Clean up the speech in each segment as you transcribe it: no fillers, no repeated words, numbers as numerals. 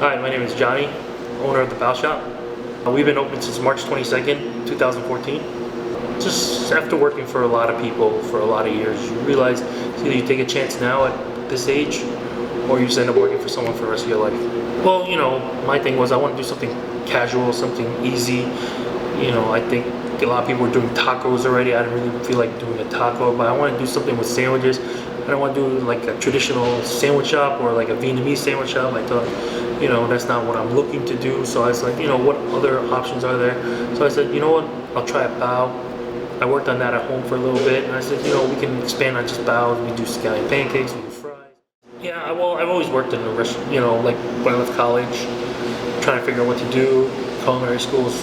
Hi, my name is Johnny, owner of the Bow Shop. We've been open since March 22nd, 2014. Just after working for a lot of people for a lot of years, you realize either you take a chance now at this age, or you just end up working for someone for the rest of your life. Well, my thing was I want to do something casual, something easy. I think a lot of people were doing tacos already. I didn't really feel like doing a taco, but I want to do something with sandwiches. I don't want to do like a traditional sandwich shop or like a Vietnamese sandwich shop. I thought, that's not what I'm looking to do. So I was like, what other options are there? So I said, you know what, I'll try a bao. I worked on that at home for a little bit, and I said, we can expand on just baos. We do scallion pancakes, we do fries. Yeah, well, I've always worked in a restaurant, like when I left college, trying to figure out what to do. Culinary school is,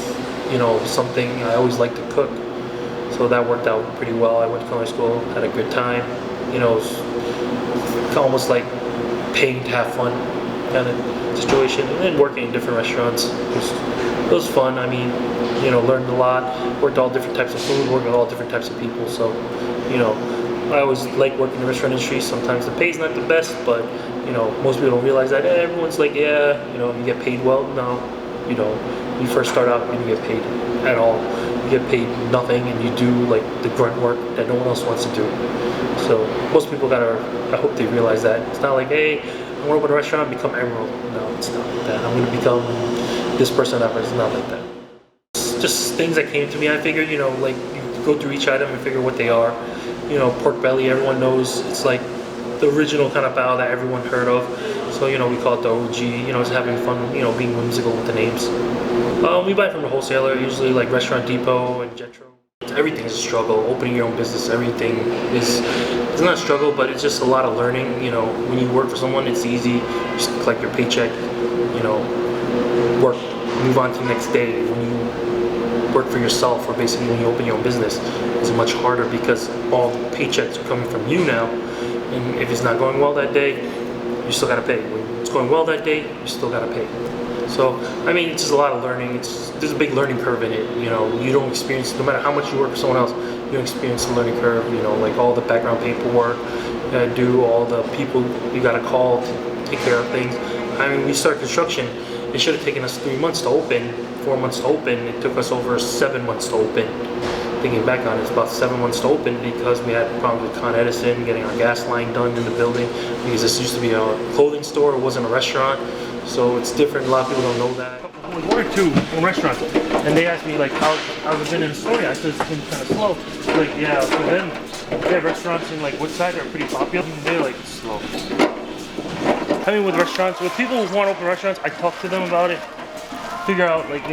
something I always liked to cook. So that worked out pretty well. I went to culinary school, had a good time. It's almost like paying to have fun kind of situation. And then working in different restaurants, it was fun. I mean, learned a lot. Worked all different types of food, worked with all different types of people. So, I always like working in the restaurant industry. Sometimes the pay's not the best, but most people don't realize that. Everyone's like, yeah, you get paid well. No, when you first start out, you don't get paid at all. You get paid nothing, and you do like the grunt work that no one else wants to do. So most people I hope they realize that. It's not like, hey, I'm gonna open a restaurant and become Emerald. No, it's not like that. I'm gonna become this person, that person. It's not like that. It's just things that came to me. I figured, like you go through each item and figure what they are. Pork belly, everyone knows it's like the original kind of bao that everyone heard of. So, we call it the OG, just having fun, being whimsical with the names. We buy from the wholesaler, usually like Restaurant Depot and Jetro. Everything is a struggle. Opening your own business, everything it's not a struggle, but it's just a lot of learning. When you work for someone, it's easy. You just collect your paycheck, work, move on to the next day. When you work for yourself, or basically when you open your own business, it's much harder because all the paychecks are coming from you now. And if it's not going well that day, you still gotta pay. When it's going well that day, you still gotta pay. So, I mean, it's just a lot of learning. There's a big learning curve in it. You don't experience, no matter how much you work for someone else, you don't experience the learning curve. like all the background paperwork you gotta do, all the people you gotta call to take care of things. I mean, we started construction. It should have taken us 3 months to open, 4 months to open. It took us over 7 months to open. Thinking back on it, it's about 7 months to open because we had problems with Con Edison, getting our gas line done in the building, because this used to be a clothing store, it wasn't a restaurant. So it's different. A lot of people don't know that. One or two in restaurants, and they asked me like, how's it been in Astoria? I said it's been kind of slow. Like, yeah, for them, they have restaurants in like Woodside that are pretty popular. They're like slow. I mean, with restaurants, with people who want to open restaurants, I talk to them about it, figure out like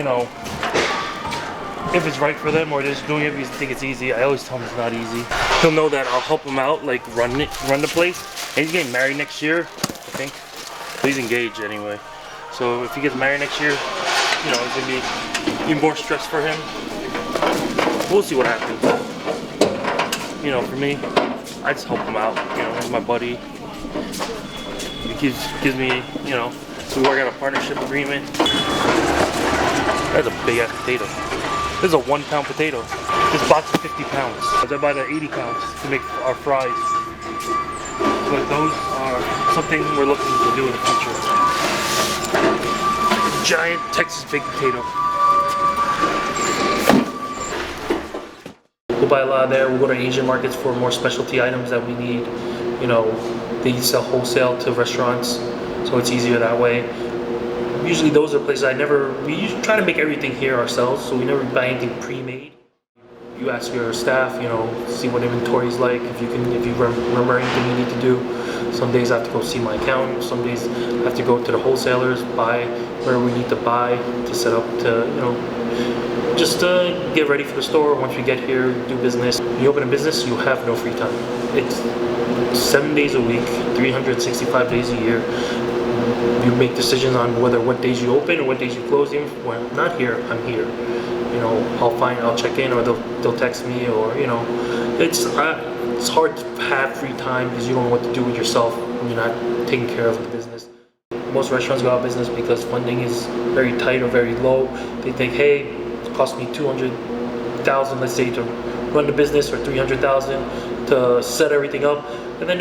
if it's right for them or they're just doing it because they think it's easy. I always tell them it's not easy. He'll know that I'll help him out, like run the place. And he's getting married next year, I think. He's engaged anyway. So if he gets married next year, it's gonna be even more stress for him. We'll see what happens. For me, I just help him out. He's my buddy. He gives me, so we work out a partnership agreement. That's a big ass potato. This is a 1 pound potato. This box is 50 pounds. I buy the 80 pounds to make our fries. But those are something we're looking to do in the future. Giant Texas baked potato. We'll buy a lot there. We'll go to Asian markets for more specialty items that we need. They sell wholesale to restaurants, so it's easier that way. Usually those are places we usually try to make everything here ourselves, so we never buy anything pre-made. You ask your staff, see what inventory is like, if you remember anything you need to do. Some days I have to go see my accountant, some days I have to go to the wholesalers, buy where we need to buy to set up to, just get ready for the store. Once we get here, do business. When you open a business, you have no free time. It's 7 days a week, 365 days a year. You make decisions on what days you open or what days you close. Even when I'm not here, I'm here. I'll check in, or they'll text me, or it's hard to have free time because you don't know what to do with yourself when you're not taking care of the business. Most restaurants go out of business because funding is very tight or very low. They think, hey, it cost me $200,000, let's say, to run the business, or $300,000. to set everything up, and then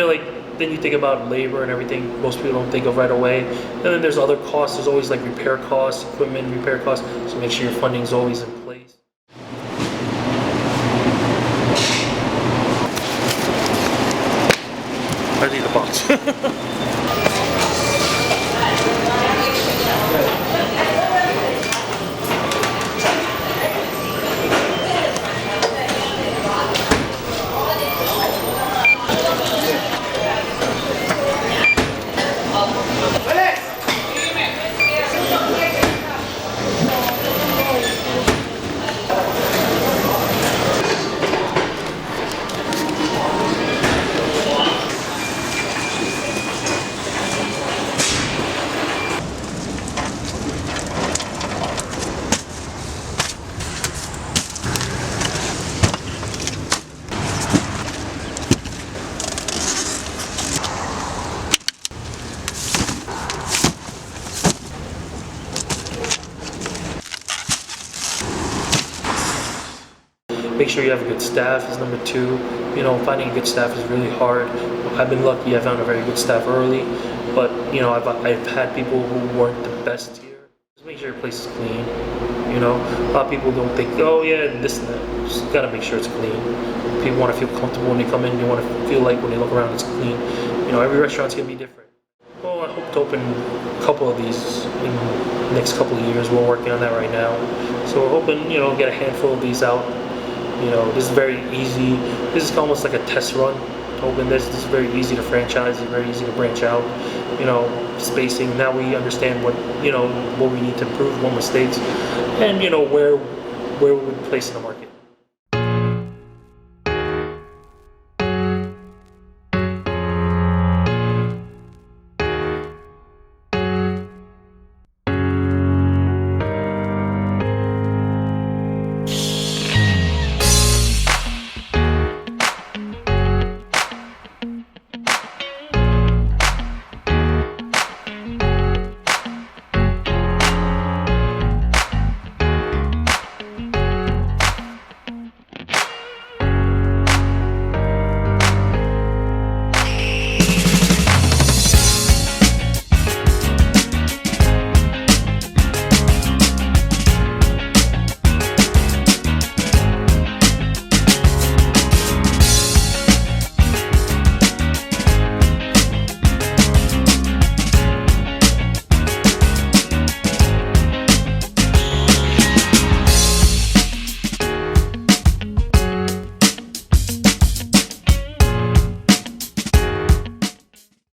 then you think about labor and everything most people don't think of right away. And then there's other costs. There's always like repair costs, equipment repair costs. So make sure your funding is always in place. I need the box. Make sure you have a good staff is number two. Finding a good staff is really hard. I've been lucky. I found a very good staff early, but I've had people who weren't the best here. Just make sure your place is clean. A lot of people don't think, oh yeah, this and that. Just gotta make sure it's clean. People want to feel comfortable when they come in. They want to feel like when they look around, it's clean. Every restaurant's gonna be different. Well, I hope to open a couple of these in the next couple of years. We're working on that right now. So we're hoping, get a handful of these out. This is very easy. This is almost like a test run. Open this is very easy to franchise. It's very easy to branch out. Spacing. Now we understand what we need to improve, what mistakes, and where we would place in the market.